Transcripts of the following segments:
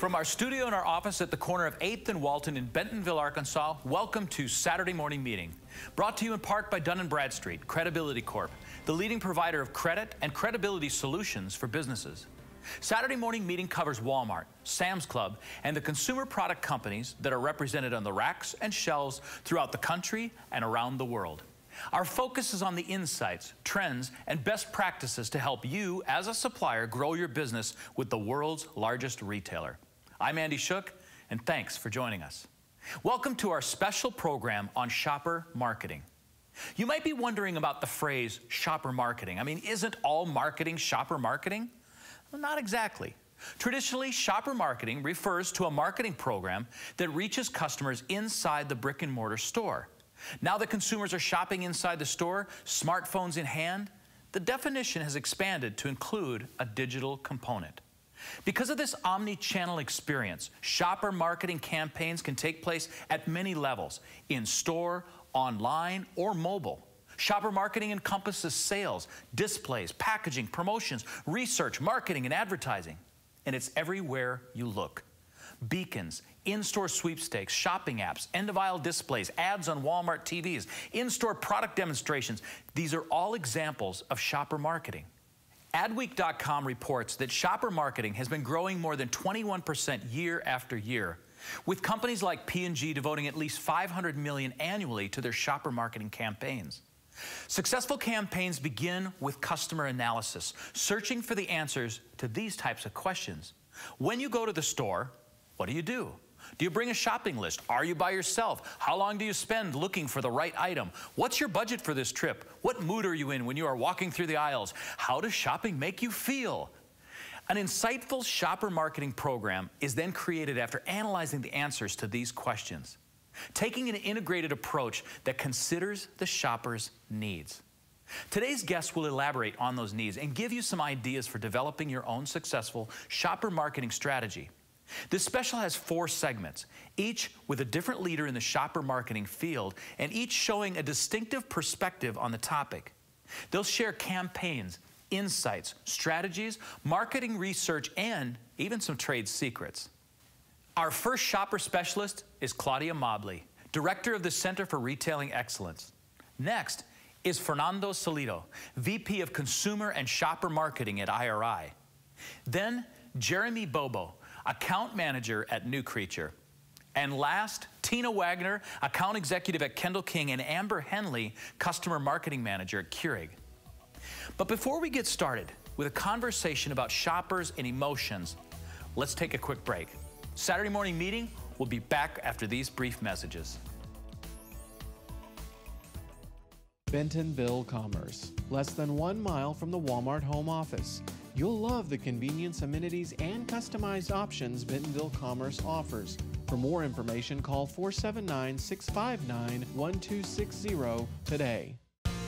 From our studio and our office at the corner of 8th and Walton in Bentonville, Arkansas, welcome to Saturday Morning Meeting. Brought to you in part by Dun & Bradstreet, Credibility Corp., the leading provider of credit and credibility solutions for businesses. Saturday Morning Meeting covers Walmart, Sam's Club, and the consumer product companies that are represented on the racks and shelves throughout the country and around the world. Our focus is on the insights, trends, and best practices to help you, as a supplier, grow your business with the world's largest retailer. I'm Andy Shook, and thanks for joining us. Welcome to our special program on shopper marketing. You might be wondering about the phrase shopper marketing. I mean, isn't all marketing shopper marketing? Well, not exactly. Traditionally, shopper marketing refers to a marketing program that reaches customers inside the brick and mortar store. Now that consumers are shopping inside the store, smartphones in hand, the definition has expanded to include a digital component. Because of this omni-channel experience, shopper marketing campaigns can take place at many levels, in store, online, or mobile. Shopper marketing encompasses sales, displays, packaging, promotions, research, marketing, and advertising. And it's everywhere you look. Beacons, in-store sweepstakes, shopping apps, end-of-aisle displays, ads on Walmart TVs, in-store product demonstrations. These are all examples of shopper marketing. Adweek.com reports that shopper marketing has been growing more than 21% year after year, with companies like P&G devoting at least $500 million annually to their shopper marketing campaigns. Successful campaigns begin with customer analysis, searching for the answers to these types of questions. When you go to the store, what do you do? Do you bring a shopping list? Are you by yourself? How long do you spend looking for the right item? What's your budget for this trip? What mood are you in when you are walking through the aisles? How does shopping make you feel? An insightful shopper marketing program is then created after analyzing the answers to these questions, taking an integrated approach that considers the shopper's needs. Today's guest will elaborate on those needs and give you some ideas for developing your own successful shopper marketing strategy. This special has 4 segments, each with a different leader in the shopper marketing field and each showing a distinctive perspective on the topic. They'll share campaigns, insights, strategies, marketing research, and even some trade secrets. Our first shopper specialist is Claudia Mobley, Director of the Center for Retailing Excellence. Next is Fernando Salido, VP of Consumer and Shopper Marketing at IRI. Then Jeremy Bobo, Account Manager at New Creature. And last, Tina Waggener, Account Executive at Kendal and Amber Henley, Customer Marketing Manager at Keurig. But before we get started with a conversation about shoppers and emotions, let's take a quick break. Saturday Morning Meeting will be back after these brief messages. Bentonville Commerce, less than 1 mile from the Walmart home office. You'll love the convenience, amenities, and customized options Bentonville Commerce offers. For more information, call 479-659-1260 today.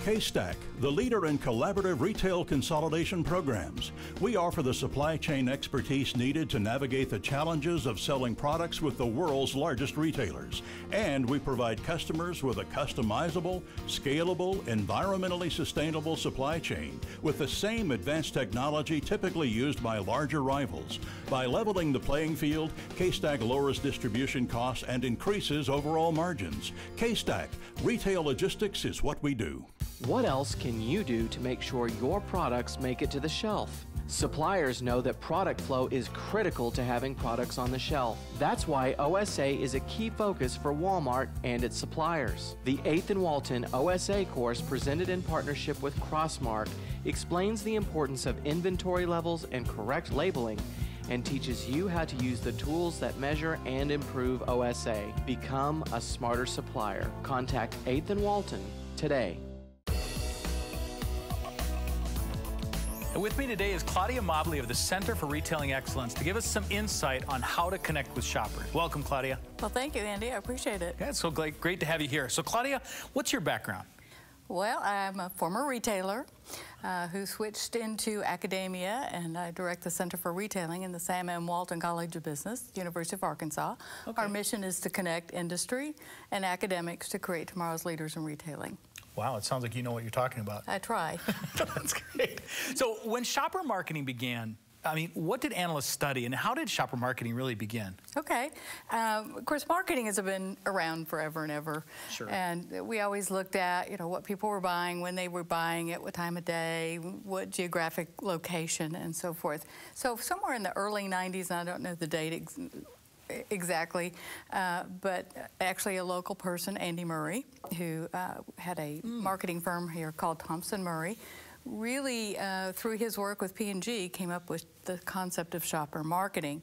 K-Stack, the leader in collaborative retail consolidation programs. We offer the supply chain expertise needed to navigate the challenges of selling products with the world's largest retailers. And we provide customers with a customizable, scalable, environmentally sustainable supply chain with the same advanced technology typically used by larger rivals. By leveling the playing field, K-Stack lowers distribution costs and increases overall margins. K-Stack, retail logistics is what we do. What else can you do to make sure your products make it to the shelf? Suppliers know that product flow is critical to having products on the shelf. That's why OSA is a key focus for Walmart and its suppliers. The 8th and Walton OSA course, presented in partnership with Crossmark, explains the importance of inventory levels and correct labeling and teaches you how to use the tools that measure and improve OSA. Become a smarter supplier. Contact 8th and Walton today. And with me today is Claudia Mobley of the Center for Retailing Excellence to give us some insight on how to connect with shoppers. Welcome, Claudia. Well, thank you, Andy. I appreciate it. Yeah, it's so great to have you here. So, Claudia, what's your background? Well, I'm a former retailer who switched into academia, and I direct the Center for Retailing in the Sam M. Walton College of Business, University of Arkansas. Okay. Our mission is to connect industry and academics to create tomorrow's leaders in retailing. Wow, it sounds like you know what you're talking about. I try. That's great. So when shopper marketing began, I mean, what did analysts study, and how did shopper marketing really begin? Okay. Of course, marketing has been around forever and ever. Sure. And we always looked at, you know, what people were buying, when they were buying it, what time of day, what geographic location, and so forth. So somewhere in the early 90s, and I don't know the date exactly, but actually a local person, Andy Murray, who had a marketing firm here called Thompson Murray, really, through his work with P&G, came up with the concept of shopper marketing.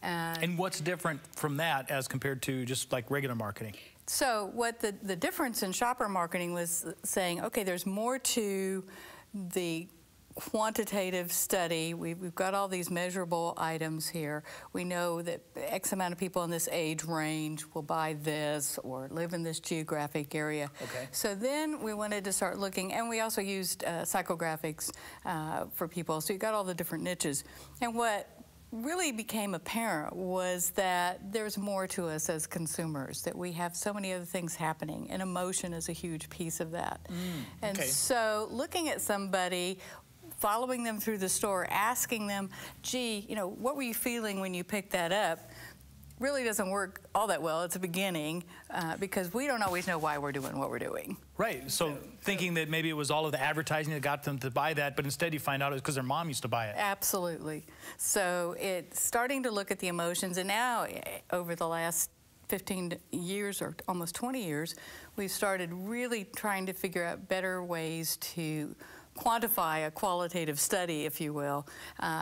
And what's different from that as compared to just like regular marketing? So what the difference in shopper marketing was saying, okay, there's more to the quantitative study. We've got all these measurable items here. We know that X amount of people in this age range will buy this or live in this geographic area. Okay. So then we wanted to start looking, and we also used psychographics for people. So you got all the different niches. And what really became apparent was that there's more to us as consumers, that we have so many other things happening, and emotion is a huge piece of that. And so looking at somebody, following them through the store, asking them, gee, you know, what were you feeling when you picked that up, really doesn't work all that well at the beginning because we don't always know why we're doing what we're doing. Right, so thinking that maybe it was all of the advertising that got them to buy that, but instead you find out it was because their mom used to buy it. Absolutely. So it's starting to look at the emotions, and now over the last 15 years or almost 20 years, we've started really trying to figure out better ways to quantify a qualitative study, if you will.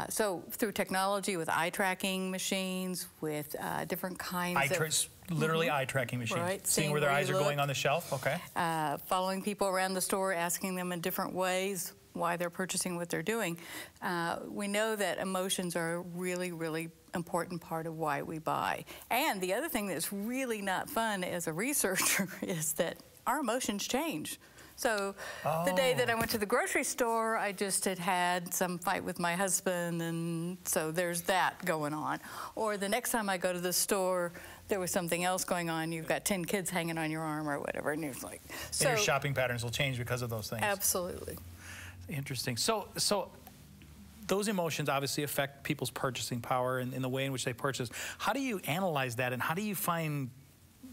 So through technology with eye tracking machines, with different kinds of... Literally eye tracking machines. Right. Seeing where their eyes are going on the shelf, okay. Following people around the store, asking them in different ways why they're purchasing what they're doing. We know that emotions are a really, really important part of why we buy. And the other thing that's really not fun as a researcher is that our emotions change. So the day that I went to the grocery store, I just had some fight with my husband, and so there's that going on. Or the next time I go to the store, there was something else going on. You've got 10 kids hanging on your arm or whatever, and it's like... So, and your shopping patterns will change because of those things. Absolutely. Interesting. So those emotions obviously affect people's purchasing power and in the way in which they purchase. How do you analyze that, and how do you find...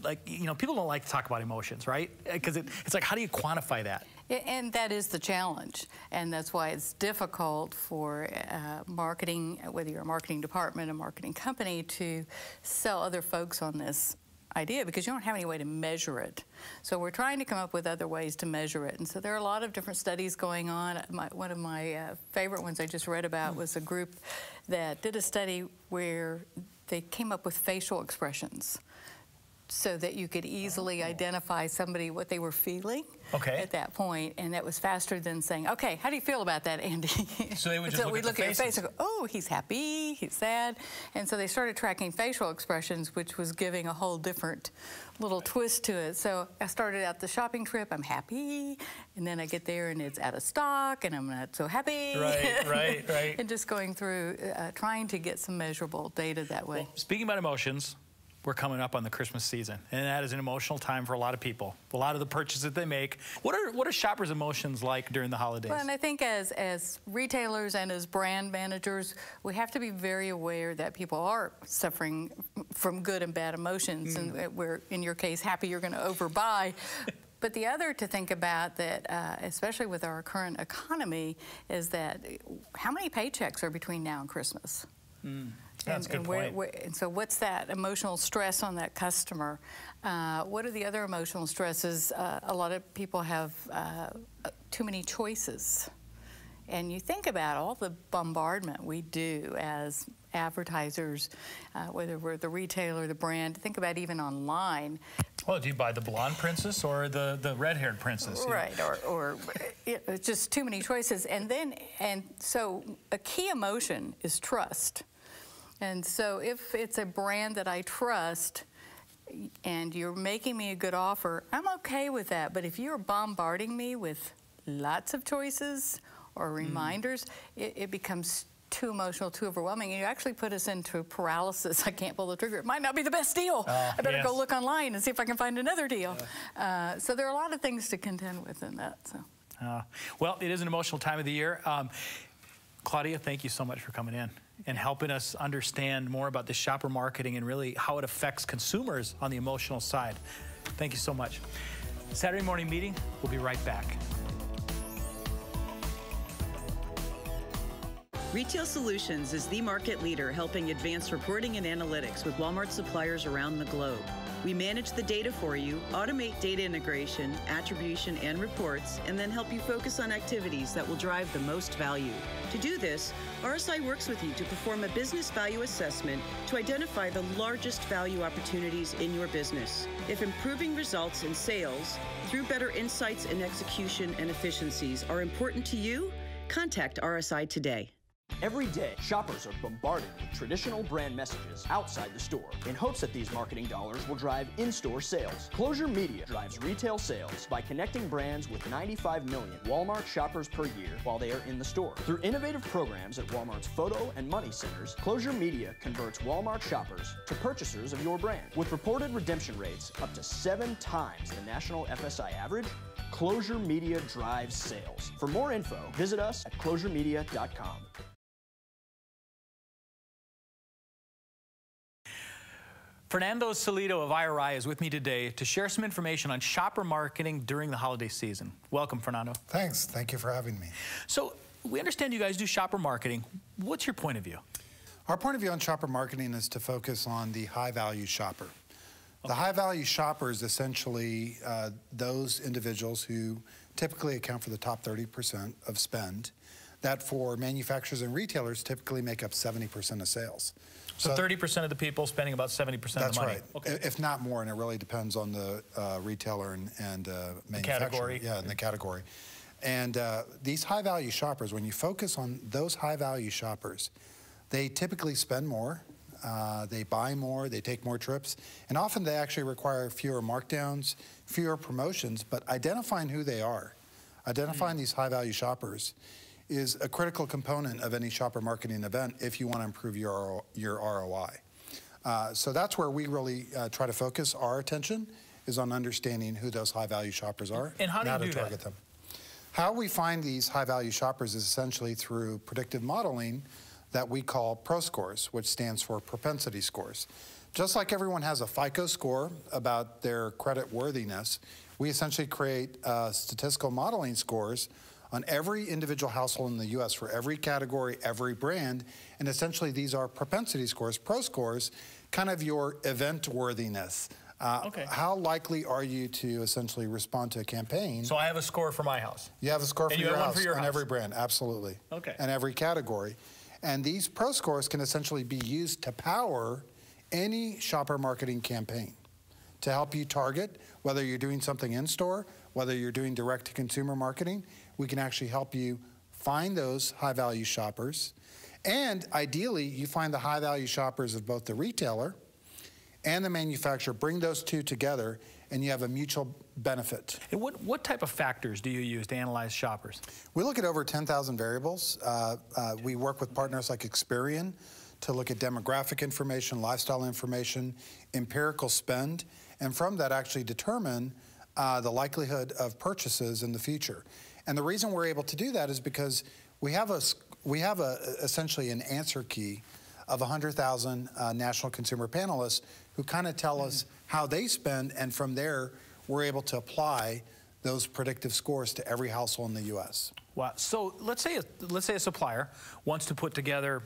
Like, you know, people don't like to talk about emotions, right? Because it's like, how do you quantify that? And that is the challenge. And that's why it's difficult for marketing, whether you're a marketing department, a marketing company, to sell other folks on this idea, because you don't have any way to measure it. So we're trying to come up with other ways to measure it. And so there are a lot of different studies going on. One of my favorite ones I just read about was a group that did a study where they came up with facial expressions, so that you could easily identify somebody, what they were feeling at that point. And that was faster than saying, okay, how do you feel about that, Andy? So they would just look at your face and go, oh, he's happy, he's sad. And so they started tracking facial expressions, which was giving a whole different little twist to it. So I started out the shopping trip, I'm happy, and then I get there and it's out of stock and I'm not so happy. Right. And just going through, trying to get some measurable data that way. Well, speaking about emotions, we're coming up on the Christmas season, and that is an emotional time for a lot of people. A lot of the purchases that they make. What are shoppers' emotions like during the holidays? Well, and I think as retailers and as brand managers, we have to be very aware that people are suffering from good and bad emotions, and we're, in your case, happy you're going to overbuy. But the other to think about that, especially with our current economy, is that how many paychecks are between now and Christmas? That's a good point. And so what's that emotional stress on that customer? What are the other emotional stresses? A lot of people have too many choices. And you think about all the bombardment we do as advertisers, whether we're the retailer, the brand, think about even online. Well, do you buy the blonde princess or the red-haired princess? Right, or it's just too many choices. And so a key emotion is trust. And so if it's a brand that I trust and you're making me a good offer, I'm okay with that. But if you're bombarding me with lots of choices or reminders, it becomes too emotional, too overwhelming, and you actually put us into paralysis. I can't pull the trigger. It might not be the best deal. I better go look online and see if I can find another deal. So there are a lot of things to contend with in that. So. Well, it is an emotional time of the year. Claudia, thank you so much for coming in and helping us understand more about the shopper marketing and really how it affects consumers on the emotional side. Thank you so much. Saturday morning meeting, we'll be right back. Retail Solutions is the market leader helping advance reporting and analytics with Walmart suppliers around the globe. We manage the data for you, automate data integration, attribution, and reports, and then help you focus on activities that will drive the most value. To do this, RSI works with you to perform a business value assessment to identify the largest value opportunities in your business. If improving results in sales through better insights and execution and efficiencies are important to you, contact RSI today. Every day, shoppers are bombarded with traditional brand messages outside the store in hopes that these marketing dollars will drive in-store sales. Closure Media drives retail sales by connecting brands with 95 million Walmart shoppers per year while they are in the store. Through innovative programs at Walmart's photo and money centers, Closure Media converts Walmart shoppers to purchasers of your brand. With reported redemption rates up to 7 times the national FSI average, Closure Media drives sales. For more info, visit us at closuremedia.com. Fernando Salido of IRI is with me today to share some information on shopper marketing during the holiday season. Welcome, Fernando. Thanks. Thank you for having me. So we understand you guys do shopper marketing. What's your point of view? Our point of view on shopper marketing is to focus on the high-value shopper. The high-value shopper is essentially those individuals who typically account for the top 30% of spend, that for manufacturers and retailers typically make up 70% of sales. So 30% of the people spending about 70% of the money. That's right. Okay. If not more, and it really depends on the retailer and manufacturer. Category. Yeah, in the category. And these high-value shoppers, when you focus on those high-value shoppers, they typically spend more, they buy more, they take more trips, and often they actually require fewer markdowns, fewer promotions, but identifying who they are, identifying these high-value shoppers is a critical component of any shopper marketing event if you want to improve your ROI. So that's where we really try to focus our attention, is on understanding who those high-value shoppers are and how to target them. How we find these high-value shoppers is essentially through predictive modeling that we call PRO scores, which stands for propensity scores. Just like everyone has a FICO score about their credit worthiness, we essentially create statistical modeling scores on every individual household in the U.S. for every category, every brand, and essentially these are propensity scores, PRO scores, kind of your event worthiness. How likely are you to essentially respond to a campaign? So I have a score for my house. You have a score for your house on house. every brand, absolutely. Okay. And every category. And these PRO scores can essentially be used to power any shopper marketing campaign to help you target, whether you're doing something in-store, whether you're doing direct-to-consumer marketing. We can actually help you find those high-value shoppers. And ideally, you find the high-value shoppers of both the retailer and the manufacturer. Bring those two together, and you have a mutual benefit. And what type of factors do you use to analyze shoppers? We look at over 10,000 variables. We work with partners like Experian to look at demographic information, lifestyle information, empirical spend, and from that actually determine the likelihood of purchases in the future. And the reason we're able to do that is because we have essentially an answer key of 100,000 national consumer panelists who kind of tell us how they spend, and from there we're able to apply those predictive scores to every household in the U.S. Wow. So let's say a supplier wants to put together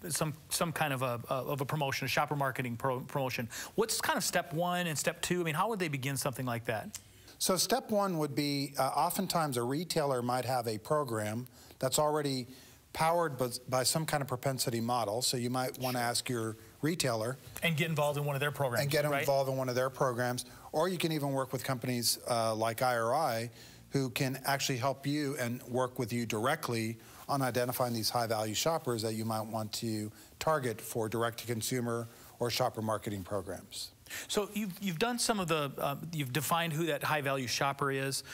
some kind of a promotion, a shopper marketing promotion. What's kind of step one and step two? I mean, how would they begin something like that? So step one would be oftentimes a retailer might have a program that's already powered by some kind of propensity model. So you might want to ask your retailer. And get involved in one of their programs. And get involved in one of their programs. Or you can even work with companies like IRI who can actually help you and work with you directly on identifying these high-value shoppers that you might want to target for direct-to-consumer or shopper marketing programs. So you've done some of the, you've defined who that high-value shopper is,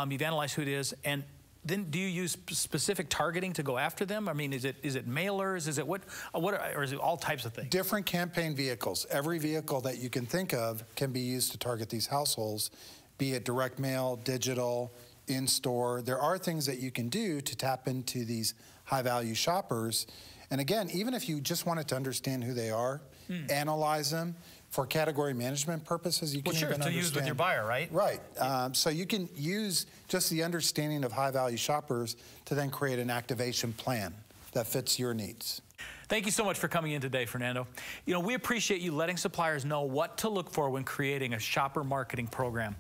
you've analyzed who it is, and then do you use specific targeting to go after them? I mean, is it mailers? Is it or is it all types of things? Different campaign vehicles. Every vehicle that you can think of can be used to target these households, be it direct mail, digital, in-store. There are things that you can do to tap into these high-value shoppers. And again, even if you just wanted to understand who they are, analyze them, for category management purposes, you can even understand. To use with your buyer, right? Right. So you can use just the understanding of high-value shoppers to then create an activation plan that fits your needs. Thank you so much for coming in today, Fernando. You know, we appreciate you letting suppliers know what to look for when creating a shopper marketing program.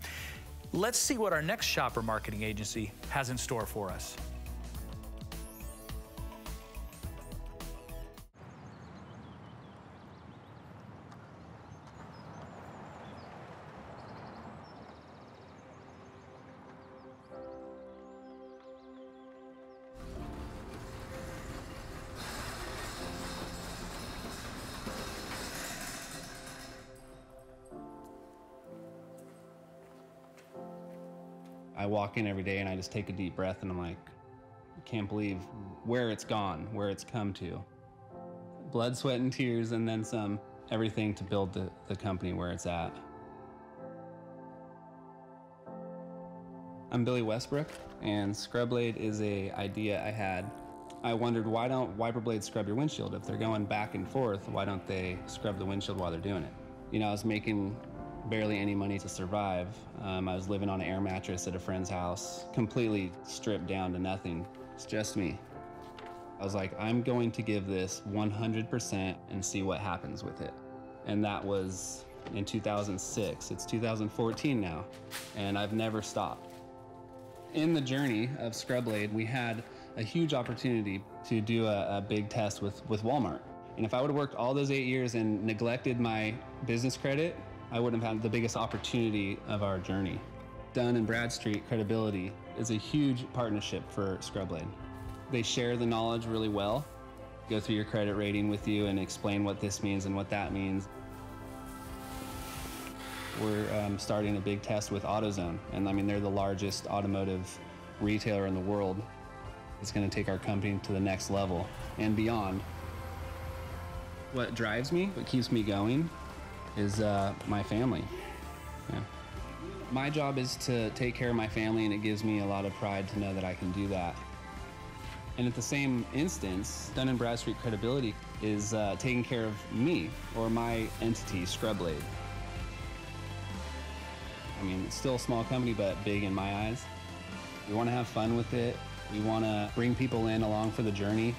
Let's see what our next shopper marketing agency has in store for us. I walk in every day and I just take a deep breath and I'm like, I can't believe where it's gone, where it's come to. Blood, sweat, and tears, and then some. Everything to build the company where it's at. I'm Billy Westbrook, and Scrub Blade is an idea I had. I wondered, why don't wiper blades scrub your windshield? If they're going back and forth, why don't they scrub the windshield while they're doing it? You know, I was making barely any money to survive. I was living on an air mattress at a friend's house, completely stripped down to nothing. It's just me. I was like, I'm going to give this 100% and see what happens with it. And that was in 2006. It's 2014 now, and I've never stopped. In the journey of Scrub Blade, we had a huge opportunity to do a big test with Walmart. And if I would have worked all those 8 years and neglected my business credit, I wouldn't have had the biggest opportunity of our journey. Dun & Bradstreet Credibility is a huge partnership for Scrub Blade. They share the knowledge really well, go through your credit rating with you and explain what this means and what that means. We're starting a big test with AutoZone, and I mean, they're the largest automotive retailer in the world. It's going to take our company to the next level and beyond. What drives me, what keeps me going, is my family. Yeah. My job is to take care of my family, and it gives me a lot of pride to know that I can do that. And at the same instance, Dun & Bradstreet Credibility is taking care of me, or my entity, Scrub Blade. I mean, it's still a small company, but big in my eyes. We want to have fun with it. We want to bring people in along for the journey.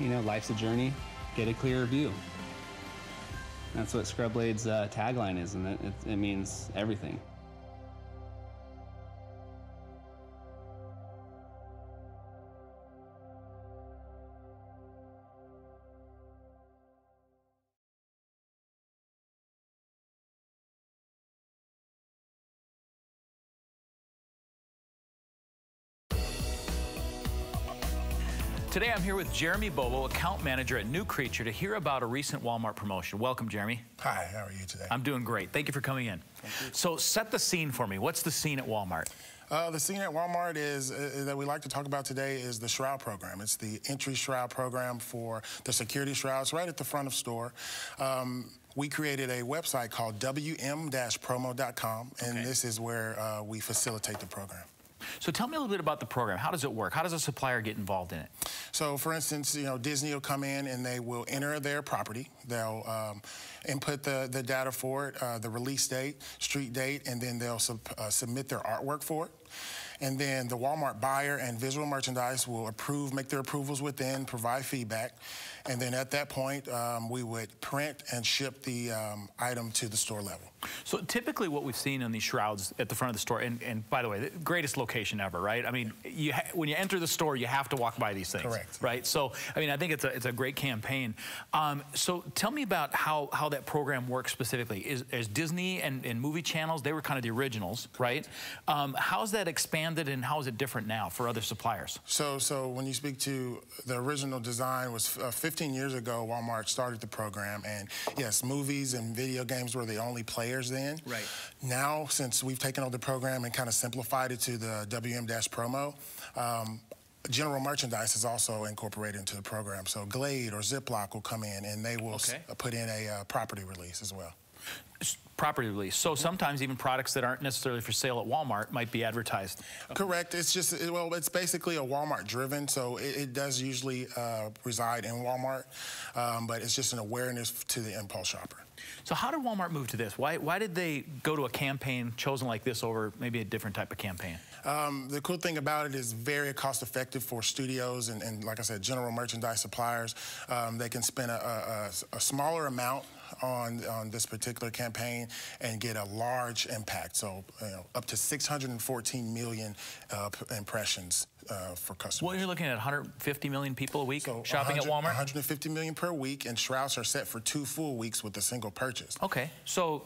You know, life's a journey. Get a clearer view. That's what Scrub Blade's tagline is, and it means everything. Today I'm here with Jeremy Bobo, account manager at New Creature, to hear about a recent Walmart promotion. Welcome, Jeremy. Hi, how are you today? I'm doing great. Thank you for coming in. Thank you. So set the scene for me. What's the scene at Walmart? The scene at Walmart is that we like to talk about today is the shroud program. It's the entry shroud program for the security shrouds right at the front of store. We created a website called wm-promo.com, and this is where we facilitate the program. So tell me a little bit about the program. How does it work? How does a supplier get involved in it? So, for instance, you know, Disney will come in and they will enter their property. They'll input the data for it, the release date, street date, and then they'll submit their artwork for it. And then the Walmart buyer and visual merchandise will approve, make their approvals within, provide feedback. And then at that point, we would print and ship the item to the store level. So typically what we've seen on these shrouds at the front of the store, and by the way, the greatest location ever, right? I mean, when you enter the store, you have to walk by these things. Correct. Right? So, I mean, I think it's a great campaign. So tell me about how that program works specifically. Is Disney and movie channels, they were kind of the originals, right? How's that expanded and how is it different now for other suppliers? So when you speak to the original design was 15 years ago, Walmart started the program, and yes, movies and video games were the only players then. Right. Now, since we've taken over the program and kind of simplified it to the WM-Promo, general merchandise is also incorporated into the program. So Glade or Ziploc will come in and they will put in a property release as well. Property release. So sometimes even products that aren't necessarily for sale at Walmart might be advertised. Correct. It's just, well, it's basically a Walmart driven, so it does usually reside in Walmart, but it's just an awareness to the impulse shopper. So how did Walmart move to this? Why did they go to a campaign chosen like this over maybe a different type of campaign? The cool thing about it is very cost effective for studios and like I said, general merchandise suppliers. They can spend a smaller amount on this particular campaign and get a large impact. So up to 614 million impressions for customers. Well, you're looking at 150 million people a week shopping at Walmart? 150 million per week, and Strauss are set for 2 full weeks with a single purchase. Okay, so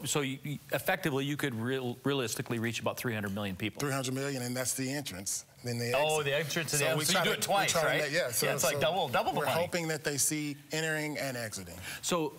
effectively you could realistically reach about 300 million people. 300 million, and that's the entrance. Then the the entrance and the exit. So you do it twice, right? So it's like double the money. We're hoping that they see entering and exiting. So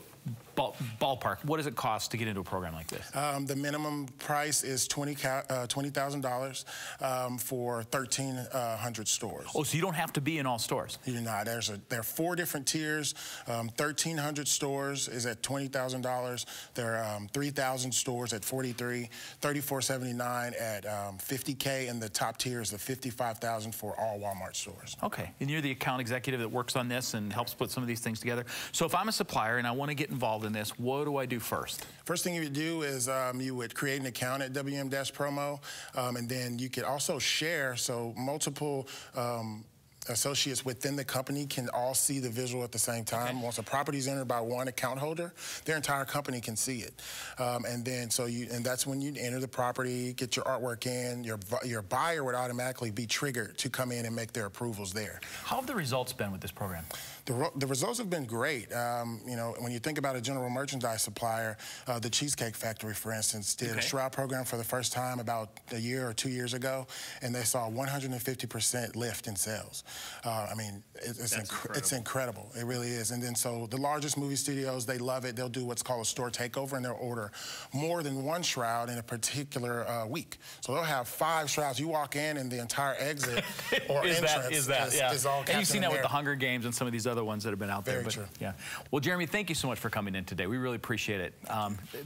ballpark, what does it cost to get into a program like this? The minimum price is $20,000 for 1,300 stores. Oh, so you don't have to be in all stores? You do not. There are 4 different tiers. 1,300 stores is at $20,000. There are 3,000 stores at $43,000, $3,479 at $50K, and the top tier is the $55,000 for all Walmart stores. Okay, and you're the account executive that works on this and helps put some of these things together. So if I'm a supplier and I want to get involved in this, what do I do first? First thing you would do is you would create an account at WM-Promo, and then you could also share, so multiple associates within the company can all see the visual at the same time. Okay. Once a property is entered by one account holder, their entire company can see it. And then that's when you enter the property, get your artwork in, your buyer would automatically be triggered to come in and make their approvals there. How have the results been with this program? The results have been great. When you think about a general merchandise supplier, the Cheesecake Factory, for instance, did a Shroud program for the first time about a year or 2 years ago, and they saw a 150% lift in sales. I mean, it's incredible. It really is. And then so the largest movie studios, they love it. They'll do what's called a store takeover, and they'll order more than 1 Shroud in a particular week. So they'll have 5 Shrouds. You walk in, and the entire exit or entrance is all captured. And you've seen that with the Hunger Games and some of these other ones that have been out there. Very true. Yeah. Well, Jeremy, thank you so much for coming in today. We really appreciate it.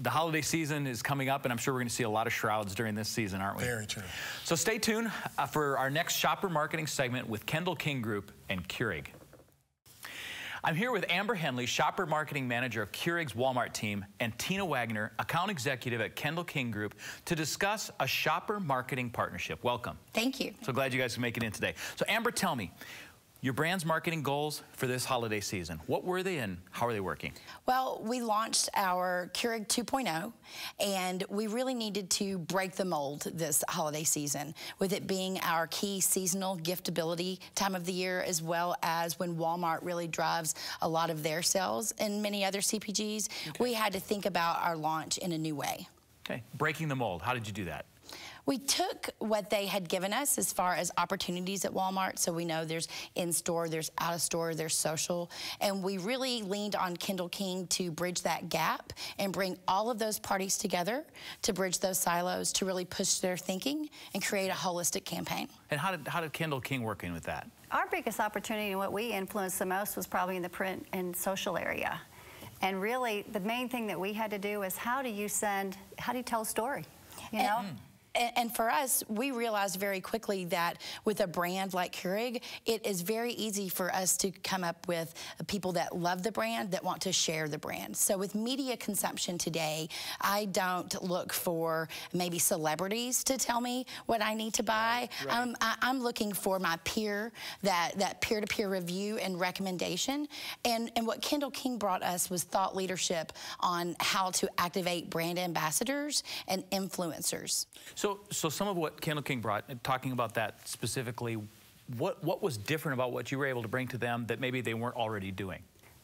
The holiday season is coming up, and I'm sure we're going to see a lot of Shrouds during this season, aren't we? Very true. So stay tuned for our next shopper marketing segment with Kendal King Group and Keurig. I'm here with Amber Henley, Shopper Marketing Manager of Keurig's Walmart team, and Tina Waggener, Account Executive at Kendal King Group, to discuss a shopper marketing partnership. Welcome. Thank you. So glad you guys can make it in today. So Amber, tell me, your brand's marketing goals for this holiday season, what were they and how are they working? Well, we launched our Keurig 2.0, and we really needed to break the mold this holiday season, with it being our key seasonal giftability time of the year, as well as when Walmart really drives a lot of their sales and many other CPGs. Okay. We had to think about our launch in a new way. Okay, breaking the mold, how did you do that? We took what they had given us as far as opportunities at Walmart, so we know there's in-store, there's out-of-store, there's social, and we really leaned on Kendal King to bridge that gap and bring all of those parties together to bridge those silos, to really push their thinking and create a holistic campaign. And how did Kendal King work in with that? Our biggest opportunity and what we influenced the most was probably in the print and social area. And really, the main thing that we had to do is how do you tell a story, you know? And for us, we realized very quickly that with a brand like Keurig, it is very easy for us to come up with people that love the brand, that want to share the brand. So with media consumption today, I don't look for maybe celebrities to tell me what I need to buy. Right. I'm looking for my peer, that peer-to-peer review and recommendation. And what Kendal King brought us was thought leadership on how to activate brand ambassadors and influencers. So some of what Kendal King brought, talking about that specifically, what was different about what you were able to bring to them that maybe they weren't already doing?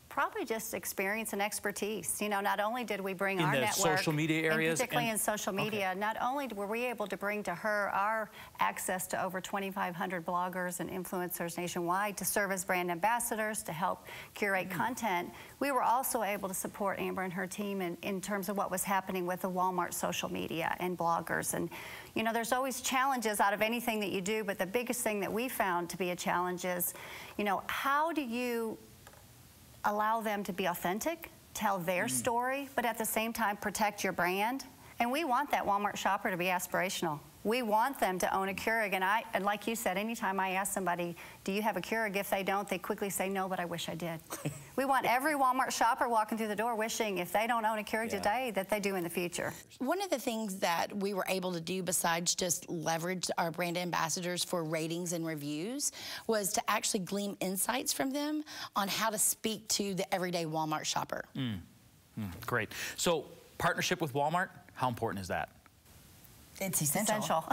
Probably just experience and expertise. You know, not only did we bring our network, social media areas, particularly in social media, not only were we able to bring to her our access to over 2,500 bloggers and influencers nationwide to serve as brand ambassadors, to help curate content, we were also able to support Amber and her team in terms of what was happening with the Walmart social media and bloggers. And you know, there's always challenges out of anything that you do, but the biggest thing that we found to be a challenge is, you know, how do you allow them to be authentic, tell their story, but at the same time protect your brand. And we want that Walmart shopper to be aspirational. We want them to own a Keurig, and like you said, anytime I ask somebody, do you have a Keurig? If they don't, they quickly say, no, but I wish I did. We want every Walmart shopper walking through the door wishing if they don't own a Keurig today, that they do in the future. One of the things that we were able to do besides just leverage our brand ambassadors for ratings and reviews was to actually glean insights from them on how to speak to the everyday Walmart shopper. Great. So partnership with Walmart, how important is that? It's essential.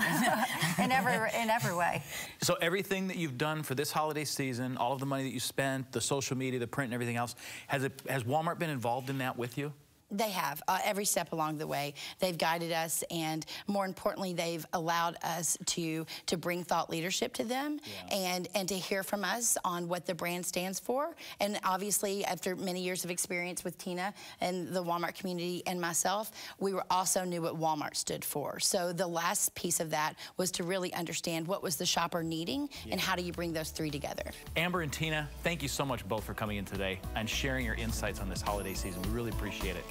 in every way. So everything that you've done for this holiday season, all of the money that you spent, the social media, the print, and everything else, has Walmart been involved in that with you? They have, every step along the way. They've guided us, and more importantly, they've allowed us to bring thought leadership to them and to hear from us on what the brand stands for. And obviously, after many years of experience with Tina and the Walmart community and myself, we also knew what Walmart stood for. So the last piece of that was to really understand what was the shopper needing and how do you bring those three together. Amber and Tina, thank you so much both for coming in today and sharing your insights on this holiday season. We really appreciate it.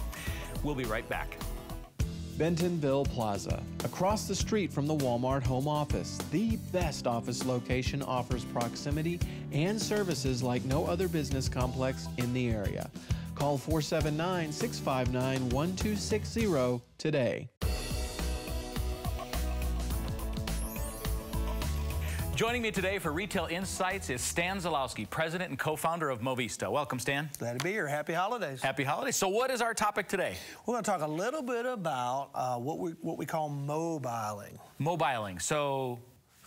We'll be right back. Bentonville Plaza, across the street from the Walmart home office. The best office location offers proximity and services like no other business complex in the area. Call 479-659-1260 today. Joining me today for Retail Insights is Stan Zalowski, president and co-founder of Movista. Welcome, Stan. Glad to be here. Happy holidays. Happy holidays. So what is our topic today? We're going to talk a little bit about what we call mobiling. Mobiling. So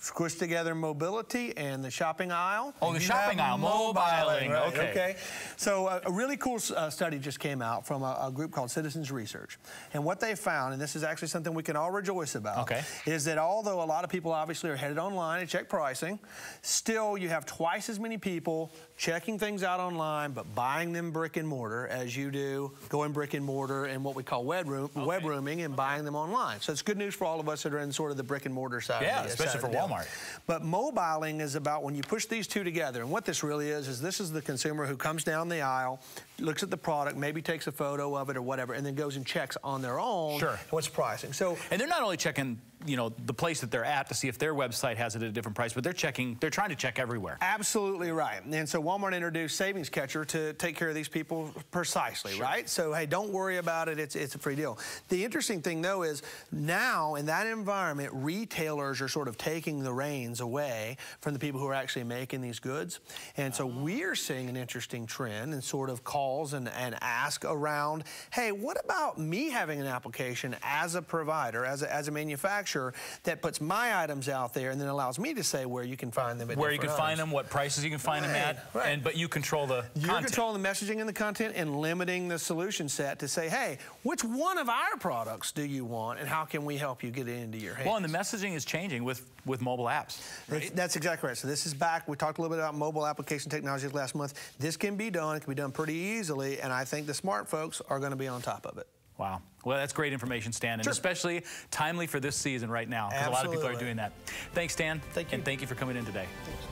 squish together mobility and the shopping aisle. Oh, the shopping aisle, mobiling. Right, okay. So a really cool study just came out from a group called Citizens Research. And what they found, and this is actually something we can all rejoice about, is that although a lot of people obviously are headed online to check pricing, still you have twice as many people checking things out online but buying them brick and mortar as you do going brick and mortar and what we call web rooming and buying them online. So it's good news for all of us that are in sort of the brick and mortar side. Yeah, especially for Walmart. But mobiling is about when you push these two together. And what this really is this is the consumer who comes down the aisle, looks at the product, maybe takes a photo of it or whatever, and then goes and checks on their own what's pricing. So, and they're not only checking, you know, the place that they're at to see if their website has it at a different price, but they're trying to check everywhere. Absolutely right. And so Walmart introduced Savings Catcher to take care of these people precisely, right? So, hey, don't worry about it. It's a free deal. The interesting thing, though, is now in that environment, retailers are sort of taking the reins away from the people who are actually making these goods. And so we're seeing an interesting trend and sort of calls and ask around, hey, what about me having an application as a provider, as a manufacturer that puts my items out there and then allows me to say where you can find them at where you can find them, what prices you can find them at, but you control the content. You're controlling the messaging and the content and limiting the solution set to say, hey, which one of our products do you want and how can we help you get it into your hands? Well, and the messaging is changing with mobile apps. Right? That's exactly right. So this is back. We talked a little bit about mobile application technology last month. This can be done. It can be done pretty easily, and I think the smart folks are going to be on top of it. Wow. Well, that's great information, Stan, and especially timely for this season right now, because a lot of people are doing that. Thanks, Stan. Thank you. And thank you for coming in today. Thanks.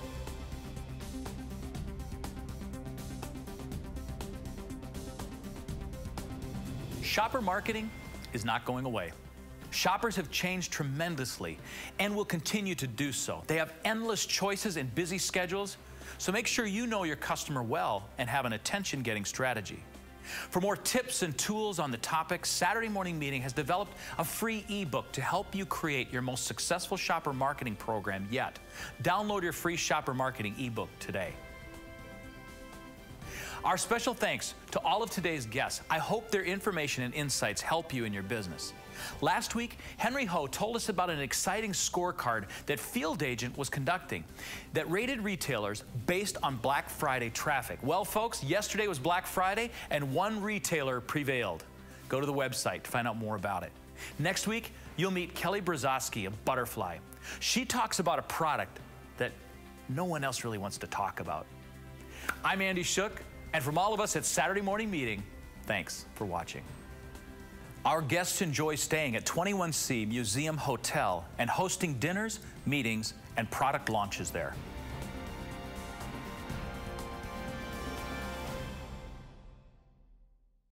Shopper marketing is not going away. Shoppers have changed tremendously and will continue to do so. They have endless choices and busy schedules, so make sure you know your customer well and have an attention-getting strategy. For more tips and tools on the topic, Saturday Morning Meeting has developed a free ebook to help you create your most successful shopper marketing program yet. Download your free shopper marketing ebook today. Our special thanks to all of today's guests. I hope their information and insights help you in your business. Last week, Henry Ho told us about an exciting scorecard that Field Agent was conducting that rated retailers based on Black Friday traffic. Well, folks, yesterday was Black Friday, and one retailer prevailed. Go to the website to find out more about it. Next week, you'll meet Kelly Brzozowski of Butterfly. She talks about a product that no one else really wants to talk about. I'm Andy Shook, and from all of us at Saturday Morning Meeting, thanks for watching. Our guests enjoy staying at 21C Museum Hotel and hosting dinners, meetings, and product launches there.